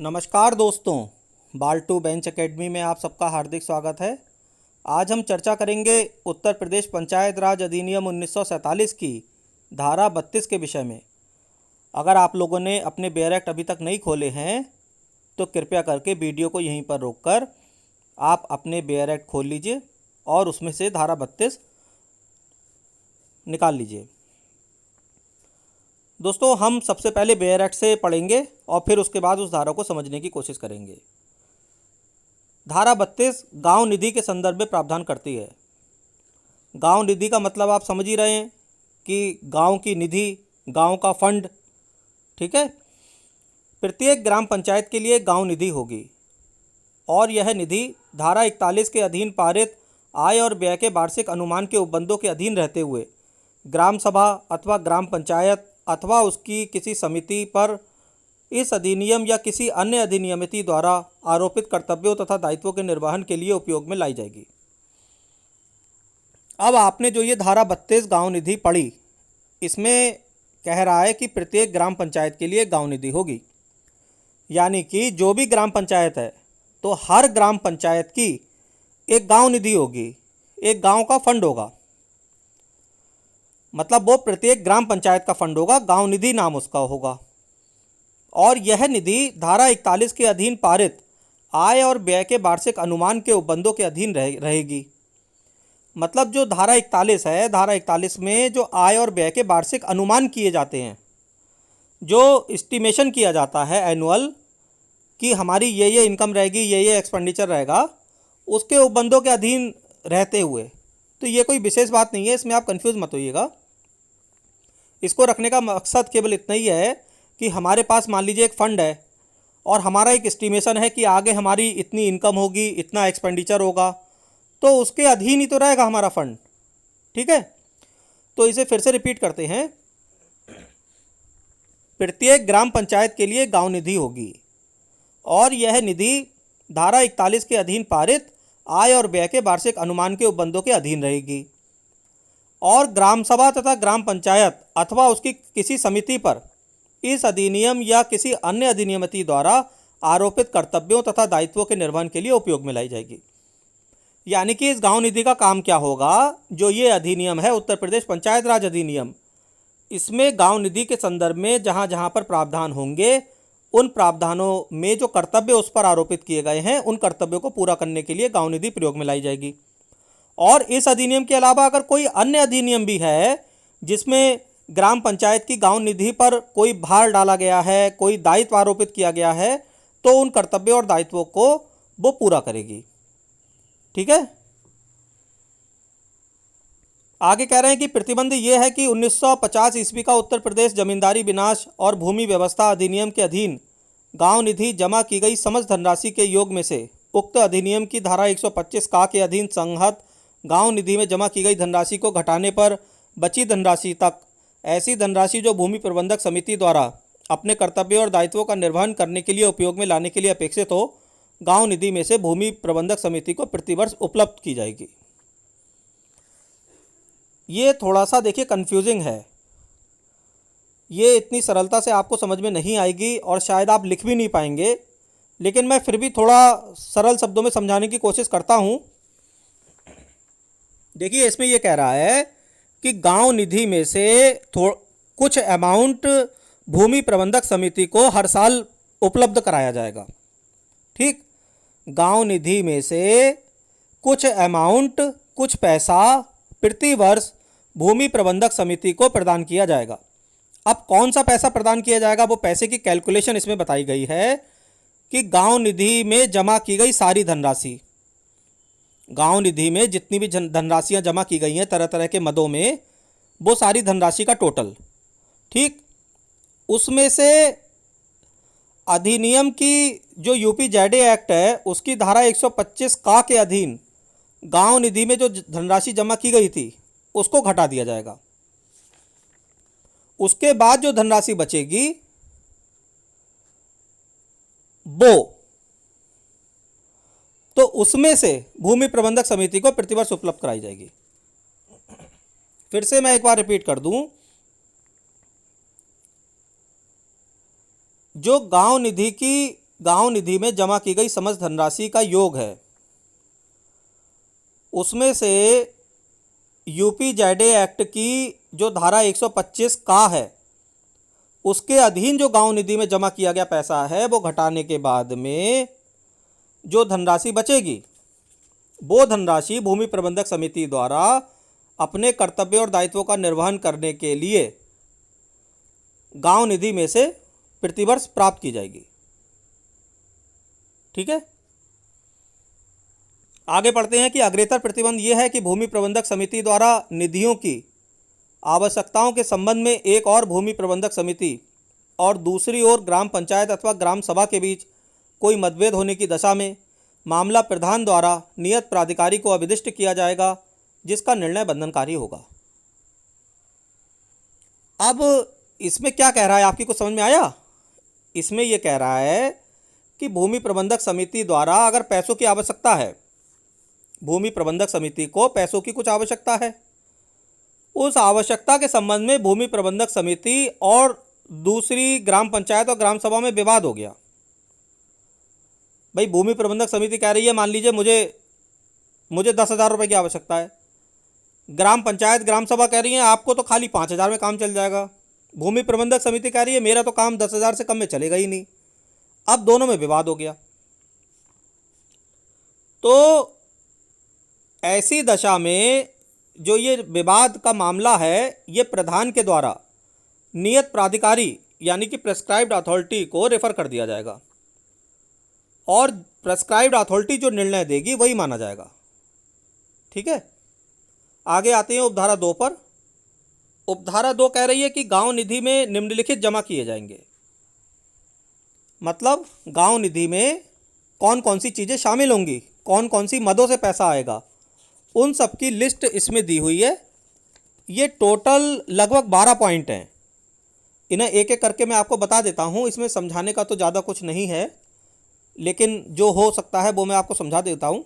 नमस्कार दोस्तों, बाल टू बेंच एकेडमी में आप सबका हार्दिक स्वागत है। आज हम चर्चा करेंगे उत्तर प्रदेश पंचायत राज अधिनियम 1947 की धारा 32 के विषय में। अगर आप लोगों ने अपने बेयर एक्ट अभी तक नहीं खोले हैं तो कृपया करके वीडियो को यहीं पर रोककर आप अपने बेयर एक्ट खोल लीजिए और उसमें से धारा 32 निकाल लीजिए। दोस्तों, हम सबसे पहले बेयर एक्ट से पढ़ेंगे और फिर उसके बाद उस धारा को समझने की कोशिश करेंगे। धारा 32 गांव निधि के संदर्भ में प्रावधान करती है। गांव निधि का मतलब आप समझ ही रहे हैं कि गांव की निधि, गांव का फंड। ठीक है। प्रत्येक ग्राम पंचायत के लिए गांव निधि होगी और यह निधि धारा 41 के अधीन पारित आय और व्यय के वार्षिक अनुमान के उपबंधों के अधीन रहते हुए ग्राम सभा अथवा ग्राम पंचायत अथवा उसकी किसी समिति पर इस अधिनियम या किसी अन्य अधिनियमित द्वारा आरोपित कर्तव्यों तथा दायित्वों के निर्वहन के लिए उपयोग में लाई जाएगी। अब आपने जो ये धारा 32 गांव निधि पढ़ी, इसमें कह रहा है कि प्रत्येक ग्राम पंचायत के लिए गांव निधि होगी, यानी कि जो भी ग्राम पंचायत है तो हर ग्राम पंचायत की एक गांव निधि होगी, एक गांव का फंड होगा। मतलब वो प्रत्येक ग्राम पंचायत का फंड होगा, गांव निधि नाम उसका होगा। और यह निधि धारा 41 के अधीन पारित आय और व्यय के वार्षिक अनुमान के उपबंधों के अधीन रहेगी। मतलब जो धारा 41 है, धारा 41 में जो आय और व्यय के वार्षिक अनुमान किए जाते हैं, जो एस्टिमेशन किया जाता है एनुअल कि हमारी ये इनकम रहेगी, ये एक्सपेंडिचर रहेगा, उसके उपबंधों के अधीन रहते हुए। तो ये कोई विशेष बात नहीं है, इसमें आप कंफ्यूज मत होइएगा। इसको रखने का मकसद केवल इतना ही है कि हमारे पास मान लीजिए एक फ़ंड है और हमारा एक एस्टिमेशन है कि आगे हमारी इतनी इनकम होगी, इतना एक्सपेंडिचर होगा, तो उसके अधीन ही तो रहेगा हमारा फ़ंड। ठीक है। तो इसे फिर से रिपीट करते हैं। प्रत्येक ग्राम पंचायत के लिए गांव निधि होगी और यह निधि धारा 41 के अधीन पारित आय और व्यय के वार्षिक अनुमान के उपबंधों के अधीन रहेगी और ग्राम सभा तथा ग्राम पंचायत अथवा उसकी किसी समिति पर इस अधिनियम या किसी अन्य अधिनियमित द्वारा आरोपित कर्तव्यों तथा दायित्वों के निर्वहन के लिए उपयोग में लाई जाएगी। यानी कि इस गांव निधि का काम क्या होगा? जो ये अधिनियम है उत्तर प्रदेश पंचायत राज अधिनियम, इसमें गांव निधि के संदर्भ में जहां जहां पर प्रावधान होंगे, उन प्रावधानों में जो कर्तव्य उस पर आरोपित किए गए हैं, उन कर्तव्यों को पूरा करने के लिए गांव निधि प्रयोग में लाई जाएगी। और इस अधिनियम के अलावा अगर कोई अन्य अधिनियम भी है जिसमें ग्राम पंचायत की गांव निधि पर कोई भार डाला गया है, कोई दायित्व आरोपित किया गया है, तो उन कर्तव्यों और दायित्वों को वो पूरा करेगी। ठीक है। आगे कह रहे हैं कि प्रतिबंध ये है कि 1950 ईस्वी का उत्तर प्रदेश जमींदारी विनाश और भूमि व्यवस्था अधिनियम के अधीन गांव निधि जमा की गई समस्त धनराशि के योग में से उक्त अधिनियम की धारा 125 का के अधीन संहत गांव निधि में जमा की गई धनराशि को घटाने पर बची धनराशि तक ऐसी धनराशि जो भूमि प्रबंधक समिति द्वारा अपने कर्तव्यों और दायित्वों का निर्वहन करने के लिए उपयोग में लाने के लिए अपेक्षित हो, गांव निधि में से भूमि प्रबंधक समिति को प्रतिवर्ष उपलब्ध की जाएगी। ये थोड़ा सा देखिए कंफ्यूजिंग है, ये इतनी सरलता से आपको समझ में नहीं आएगी और शायद आप लिख भी नहीं पाएंगे, लेकिन मैं फिर भी थोड़ा सरल शब्दों में समझाने की कोशिश करता हूँ। देखिए, इसमें ये कह रहा है कि गांव निधि में से कुछ अमाउंट भूमि प्रबंधक समिति को हर साल उपलब्ध कराया जाएगा। ठीक। गांव निधि में से कुछ अमाउंट, कुछ पैसा प्रति वर्ष भूमि प्रबंधक समिति को प्रदान किया जाएगा। अब कौन सा पैसा प्रदान किया जाएगा, वो पैसे की कैलकुलेशन इसमें बताई गई है कि गांव निधि में जमा की गई सारी धनराशि, गांव निधि में जितनी भी धनराशियां जमा की गई हैं तरह तरह के मदों में, वो सारी धनराशि का टोटल। ठीक। उसमें से अधिनियम की जो यूपीजेडए एक्ट है उसकी धारा 125 का के अधीन गांव निधि में जो धनराशि जमा की गई थी उसको घटा दिया जाएगा। उसके बाद जो धनराशि बचेगी वो, तो उसमें से भूमि प्रबंधक समिति को प्रतिवर्ष उपलब्ध कराई जाएगी। फिर से मैं एक बार रिपीट कर दूं, जो गांव निधि की गांव निधि में जमा की गई समस्त धनराशि का योग है, उसमें से यूपीजेडए एक्ट की जो धारा 125 का है उसके अधीन जो गांव निधि में जमा किया गया पैसा है वो घटाने के बाद में जो धनराशि बचेगी वो धनराशि भूमि प्रबंधक समिति द्वारा अपने कर्तव्य और दायित्वों का निर्वहन करने के लिए गांव निधि में से प्रतिवर्ष प्राप्त की जाएगी। ठीक है, आगे पढ़ते हैं कि अग्रेतर प्रतिबंध यह है कि भूमि प्रबंधक समिति द्वारा निधियों की आवश्यकताओं के संबंध में एक और भूमि प्रबंधक समिति और दूसरी ओर ग्राम पंचायत अथवा ग्राम सभा के बीच कोई मतभेद होने की दशा में मामला प्रधान द्वारा नियत प्राधिकारी को अभिदिष्ट किया जाएगा, जिसका निर्णय बंधनकारी होगा। अब इसमें क्या कह रहा है, आपकी कुछ समझ में आया? इसमें यह कह रहा है कि भूमि प्रबंधक समिति द्वारा अगर पैसों की आवश्यकता है, भूमि प्रबंधक समिति को पैसों की कुछ आवश्यकता है, उस आवश्यकता के संबंध में भूमि प्रबंधक समिति और दूसरी ग्राम पंचायत और ग्राम सभा में विवाद हो गया। भाई भूमि प्रबंधक समिति कह रही है, मान लीजिए मुझे 10,000 रुपये की आवश्यकता है, ग्राम पंचायत ग्राम सभा कह रही है आपको तो खाली 5,000 में काम चल जाएगा, भूमि प्रबंधक समिति कह रही है मेरा तो काम 10,000 से कम में चलेगा ही नहीं। अब दोनों में विवाद हो गया। तो ऐसी दशा में जो ये विवाद का मामला है ये प्रधान के द्वारा नियत प्राधिकारी यानी कि प्रेस्क्राइब्ड अथॉरिटी को रेफर कर दिया जाएगा और प्रेस्क्राइब्ड अथॉरिटी जो निर्णय देगी वही माना जाएगा। ठीक है, आगे आते हैं उपधारा 2 पर। उपधारा 2 कह रही है कि गांव निधि में निम्नलिखित जमा किए जाएंगे। मतलब गांव निधि में कौन कौन सी चीज़ें शामिल होंगी, कौन कौन सी मदों से पैसा आएगा, उन सब की लिस्ट इसमें दी हुई है। ये टोटल लगभग 12 पॉइंट हैं। इन्हें एक एक करके मैं आपको बता देता हूँ। इसमें समझाने का तो ज़्यादा कुछ नहीं है, लेकिन जो हो सकता है वो मैं आपको समझा देता हूँ।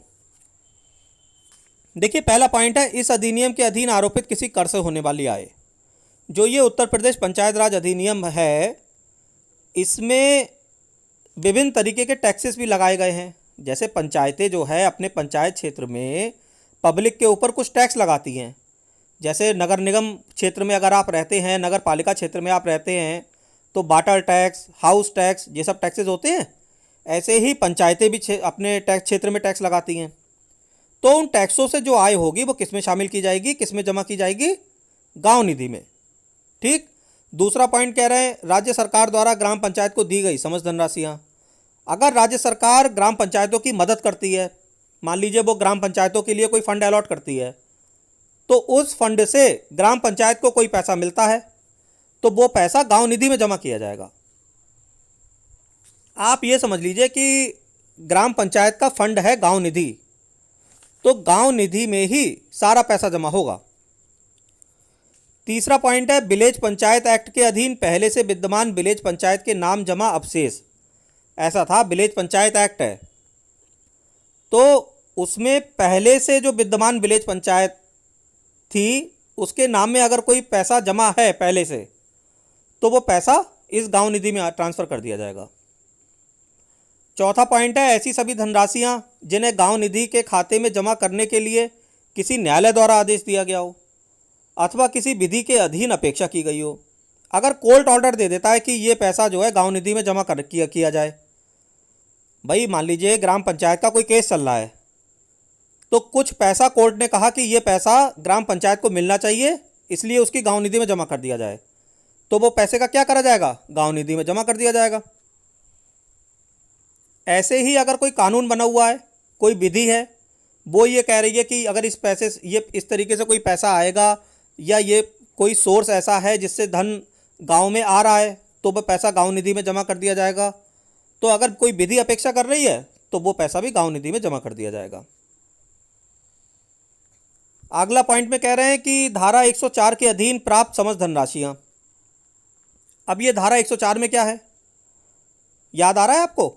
देखिए, पहला पॉइंट है इस अधिनियम के अधीन आरोपित किसी कर से होने वाली आय। जो ये उत्तर प्रदेश पंचायत राज अधिनियम है, इसमें विभिन्न तरीके के टैक्सेस भी लगाए गए हैं। जैसे पंचायतें जो है अपने पंचायत क्षेत्र में पब्लिक के ऊपर कुछ टैक्स लगाती हैं। जैसे नगर निगम क्षेत्र में अगर आप रहते हैं, नगर पालिका क्षेत्र में आप रहते हैं, तो वाटर टैक्स, हाउस टैक्स, ये सब टैक्सेस होते हैं। ऐसे ही पंचायतें भी अपने टैक्स क्षेत्र में टैक्स लगाती हैं। तो उन टैक्सों से जो आय होगी वो किस में शामिल की जाएगी, किस में जमा की जाएगी? गांव निधि में। ठीक। दूसरा पॉइंट कह रहे हैं राज्य सरकार द्वारा ग्राम पंचायत को दी गई समस्त धनराशियाँ। अगर राज्य सरकार ग्राम पंचायतों की मदद करती है, मान लीजिए वो ग्राम पंचायतों के लिए कोई फंड अलॉट करती है, तो उस फंड से ग्राम पंचायत को कोई पैसा मिलता है तो वो पैसा गांव निधि में जमा किया जाएगा। आप ये समझ लीजिए कि ग्राम पंचायत का फंड है गांव निधि, तो गांव निधि में ही सारा पैसा जमा होगा। तीसरा पॉइंट है विलेज पंचायत एक्ट के अधीन पहले से विद्यमान विलेज पंचायत के नाम जमा अवशेष। ऐसा था, विलेज पंचायत एक्ट है तो उसमें पहले से जो विद्यमान विलेज पंचायत थी उसके नाम में अगर कोई पैसा जमा है पहले से, तो वो पैसा इस गांव निधि में ट्रांसफ़र कर दिया जाएगा। चौथा पॉइंट है ऐसी सभी धनराशियां जिन्हें गांव निधि के खाते में जमा करने के लिए किसी न्यायालय द्वारा आदेश दिया गया हो अथवा किसी विधि के अधीन अपेक्षा की गई हो। अगर कोर्ट ऑर्डर दे देता है कि ये पैसा जो है गांव निधि में जमा किया जाए, भाई मान लीजिए ग्राम पंचायत का कोई केस चल रहा है, तो कुछ पैसा कोर्ट ने कहा कि ये पैसा ग्राम पंचायत को मिलना चाहिए, इसलिए उसकी गांव निधि में जमा कर दिया जाए, तो वो पैसे का क्या करा जाएगा? गांव निधि में जमा कर दिया जाएगा। ऐसे ही अगर कोई कानून बना हुआ है, कोई विधि है, वो ये कह रही है कि अगर इस पैसे ये इस तरीके से कोई पैसा आएगा या ये कोई सोर्स ऐसा है जिससे धन गांव में आ रहा है, तो वो पैसा गांव निधि में जमा कर दिया जाएगा। तो अगर कोई विधि अपेक्षा कर रही है तो वो पैसा भी गांव निधि में जमा कर दिया जाएगा। अगला पॉइंट में कह रहे हैं कि धारा 104 के अधीन प्राप्त समस्त धनराशियां। अब ये धारा 104 में क्या है, याद आ रहा है आपको?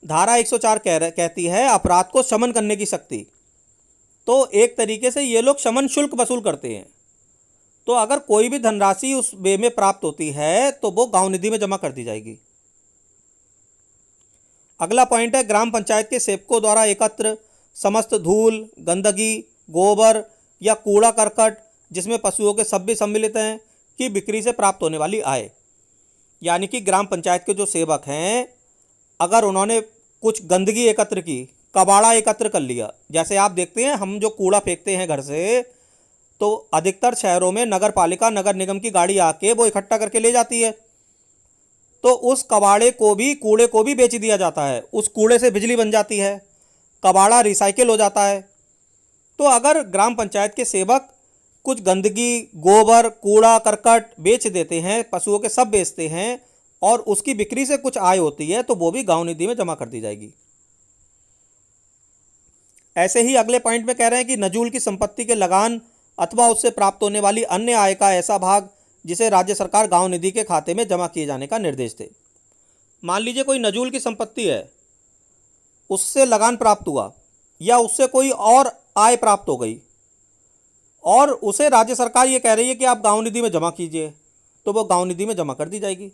धारा 104 कहती है अपराध को शमन करने की शक्ति। तो एक तरीके से ये लोग शमन शुल्क वसूल करते हैं। तो अगर कोई भी धनराशि उस वे में प्राप्त होती है तो वो गांव निधि में जमा कर दी जाएगी। अगला पॉइंट है ग्राम पंचायत के सेवकों द्वारा एकत्र समस्त धूल, गंदगी, गोबर या कूड़ा करकट जिसमें पशुओं के शव भी सम्मिलित हैं की बिक्री से प्राप्त होने वाली आय। यानी कि ग्राम पंचायत के जो सेवक हैं, अगर उन्होंने कुछ गंदगी एकत्र की, कबाड़ा एकत्र कर लिया, जैसे आप देखते हैं हम जो कूड़ा फेंकते हैं घर से, तो अधिकतर शहरों में नगर पालिका, नगर निगम की गाड़ी आके वो इकट्ठा करके ले जाती है, तो उस कबाड़े को भी, कूड़े को भी बेच दिया जाता है। उस कूड़े से बिजली बन जाती है, कबाड़ा रिसाइकिल हो जाता है। तो अगर ग्राम पंचायत के सेवक कुछ गंदगी, गोबर, कूड़ा करकट बेच देते हैं, पशुओं के सब बेचते हैं और उसकी बिक्री से कुछ आय होती है, तो वो भी गांव निधि में जमा कर दी जाएगी। ऐसे ही अगले पॉइंट में कह रहे हैं कि नजूल की संपत्ति के लगान अथवा उससे प्राप्त होने वाली अन्य आय का ऐसा भाग जिसे राज्य सरकार गांव निधि के खाते में जमा किए जाने का निर्देश दे। मान लीजिए कोई नजूल की संपत्ति है, उससे लगान प्राप्त हुआ या उससे कोई और आय प्राप्त हो गई और उसे राज्य सरकार ये कह रही है कि आप गांव निधि में जमा कीजिए, तो वो गांव निधि में जमा कर दी जाएगी।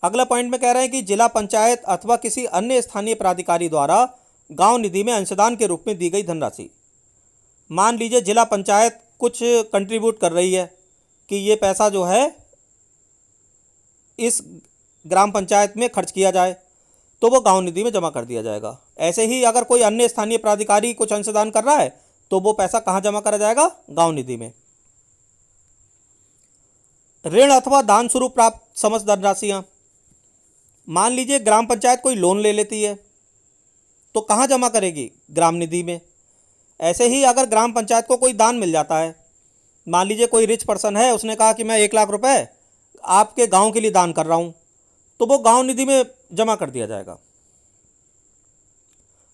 अगला पॉइंट में कह रहे हैं कि जिला पंचायत अथवा किसी अन्य स्थानीय प्राधिकारी द्वारा गांव निधि में अंशदान के रूप में दी गई धनराशि। मान लीजिए जिला पंचायत कुछ कंट्रीब्यूट कर रही है कि ये पैसा जो है इस ग्राम पंचायत में खर्च किया जाए, तो वो गांव निधि में जमा कर दिया जाएगा। ऐसे ही अगर कोई अन्य स्थानीय प्राधिकारी कुछ अंशदान कर रहा है, तो वो पैसा कहाँ जमा करा जाएगा? गांव निधि में। ऋण अथवा दान स्वरूप प्राप्त समस्त धनराशियाँ। मान लीजिए ग्राम पंचायत कोई लोन ले लेती है, तो कहाँ जमा करेगी? ग्राम निधि में। ऐसे ही अगर ग्राम पंचायत को कोई दान मिल जाता है, मान लीजिए कोई रिच पर्सन है, उसने कहा कि मैं 1 लाख रुपए आपके गांव के लिए दान कर रहा हूं, तो वो गांव निधि में जमा कर दिया जाएगा।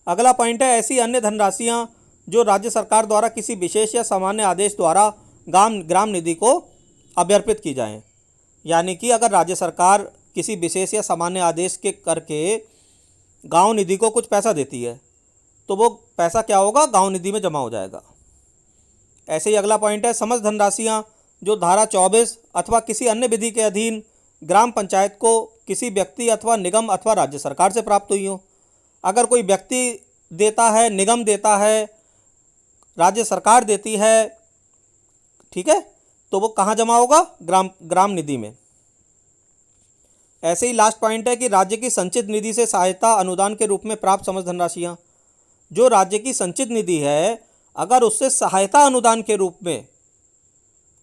अगला पॉइंट है ऐसी अन्य धनराशियां जो राज्य सरकार द्वारा किसी विशेष या सामान्य आदेश द्वारा ग्राम निधि को अभ्यर्पित की जाएं। यानी कि अगर राज्य सरकार किसी विशेष या सामान्य आदेश के करके गांव निधि को कुछ पैसा देती है, तो वो पैसा क्या होगा? गांव निधि में जमा हो जाएगा। ऐसे ही अगला पॉइंट है समस्त धनराशियां जो धारा 24 अथवा किसी अन्य विधि के अधीन ग्राम पंचायत को किसी व्यक्ति अथवा निगम अथवा राज्य सरकार से प्राप्त हुई हो। अगर कोई व्यक्ति देता है, निगम देता है, राज्य सरकार देती है, ठीक है, तो वो कहाँ जमा होगा? ग्राम निधि में। ऐसे ही लास्ट पॉइंट है कि राज्य की संचित निधि से सहायता अनुदान के रूप में प्राप्त समस्त धनराशियाँ। जो राज्य की संचित निधि है, अगर उससे सहायता अनुदान के रूप में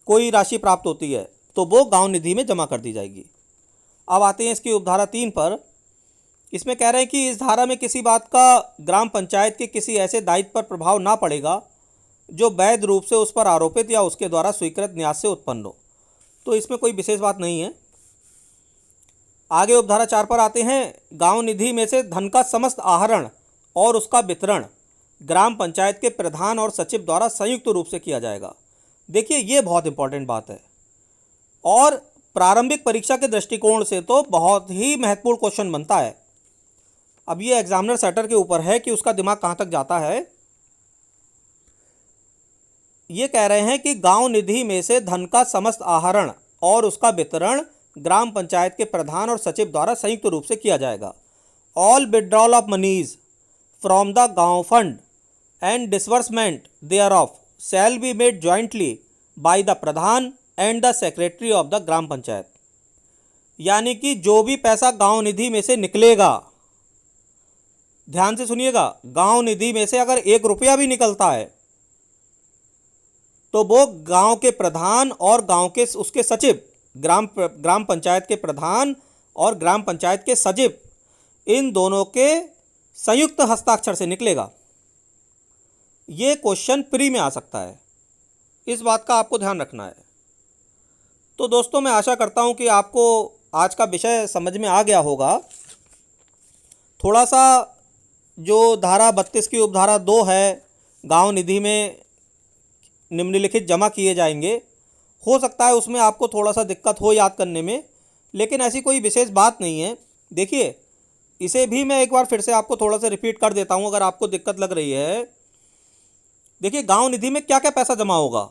कोई राशि प्राप्त होती है, तो वो गांव निधि में जमा कर दी जाएगी। अब आते हैं इसकी उपधारा 3 पर। इसमें कह रहे हैं कि इस धारा में किसी बात का ग्राम पंचायत के किसी ऐसे दायित्व पर प्रभाव ना पड़ेगा जो वैध रूप से उस पर आरोपित या उसके द्वारा स्वीकृत न्यास से उत्पन्न हो। तो इसमें कोई विशेष बात नहीं है। आगे उपधारा 4 पर आते हैं। गांव निधि में से धन का समस्त आहरण और उसका वितरण ग्राम पंचायत के प्रधान और सचिव द्वारा संयुक्त रूप से किया जाएगा। देखिए ये बहुत इंपॉर्टेंट बात है और प्रारंभिक परीक्षा के दृष्टिकोण से तो बहुत ही महत्वपूर्ण क्वेश्चन बनता है। अब ये एग्जामिनर सेटर के ऊपर है कि उसका दिमाग कहाँ तक जाता है। ये कह रहे हैं कि गांव निधि में से धन का समस्त आहरण और उसका वितरण ग्राम पंचायत के प्रधान और सचिव द्वारा संयुक्त रूप से किया जाएगा। All withdrawal of monies from the gaon fund and disbursement thereof shall be made jointly by the pradhan and the secretary of the gram panchayat. यानी कि जो भी पैसा गांव निधि में से निकलेगा, ध्यान से सुनिएगा, गांव निधि में से अगर 1 रुपया भी निकलता है तो वो गांव के प्रधान और गांव के उसके सचिव, ग्राम पंचायत के प्रधान और ग्राम पंचायत के सचिव, इन दोनों के संयुक्त हस्ताक्षर से निकलेगा। ये क्वेश्चन प्री में आ सकता है, इस बात का आपको ध्यान रखना है। तो दोस्तों मैं आशा करता हूँ कि आपको आज का विषय समझ में आ गया होगा। थोड़ा सा जो धारा 32 की उपधारा 2 है, गांव निधि में निम्नलिखित जमा किए जाएंगे, हो सकता है उसमें आपको थोड़ा सा दिक्कत हो याद करने में, लेकिन ऐसी कोई विशेष बात नहीं है। देखिए इसे भी मैं एक बार फिर से आपको थोड़ा सा रिपीट कर देता हूँ अगर आपको दिक्कत लग रही है। देखिए गांव निधि में क्या क्या पैसा जमा होगा।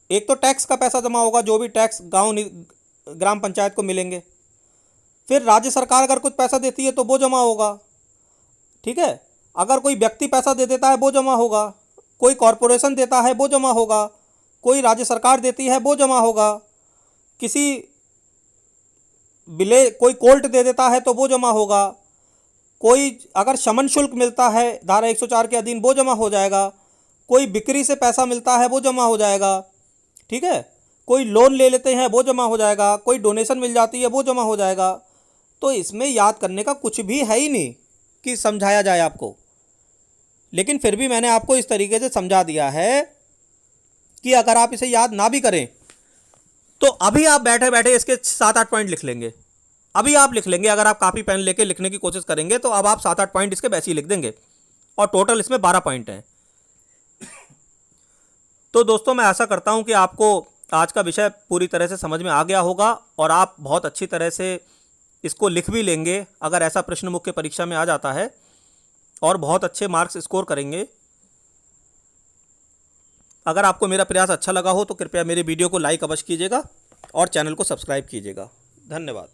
एक तो टैक्स का पैसा जमा होगा, जो भी टैक्स ग्राम पंचायत को मिलेंगे। फिर राज्य सरकार अगर कुछ पैसा देती है तो वो जमा होगा, ठीक है। अगर कोई व्यक्ति पैसा दे देता है वो जमा होगा, कोई कॉरपोरेशन देता है वो जमा होगा, कोई राज्य सरकार देती है वो जमा होगा, किसी कोई कोर्ट दे देता है तो वो जमा होगा, कोई अगर शमन शुल्क मिलता है धारा 104 के अधीन वो जमा हो जाएगा, कोई बिक्री से पैसा मिलता है वो जमा हो जाएगा, ठीक है। कोई लोन ले लेते हैं वो जमा हो जाएगा, कोई डोनेशन मिल जाती है वो जमा हो जाएगा। तो इसमें याद करने का कुछ भी है ही नहीं कि समझाया जाए आपको, लेकिन फिर भी मैंने आपको इस तरीके से समझा दिया है कि अगर आप इसे याद ना भी करें तो अभी आप बैठे बैठे इसके 7-8 पॉइंट लिख लेंगे। अभी आप लिख लेंगे, अगर आप कापी पेन लेके लिखने की कोशिश करेंगे तो अब आप 7-8 पॉइंट इसके वैसे ही लिख देंगे, और टोटल इसमें 12 पॉइंट हैं। तो दोस्तों, मैं आशा करता हूं कि आपको आज का विषय पूरी तरह से समझ में आ गया होगा और आप बहुत अच्छी तरह से इसको लिख भी लेंगे अगर ऐसा प्रश्न मुख्य परीक्षा में आ जाता है, और बहुत अच्छे मार्क्स स्कोर करेंगे। अगर आपको मेरा प्रयास अच्छा लगा हो तो कृपया मेरे वीडियो को लाइक अवश्य कीजिएगा और चैनल को सब्सक्राइब कीजिएगा। धन्यवाद।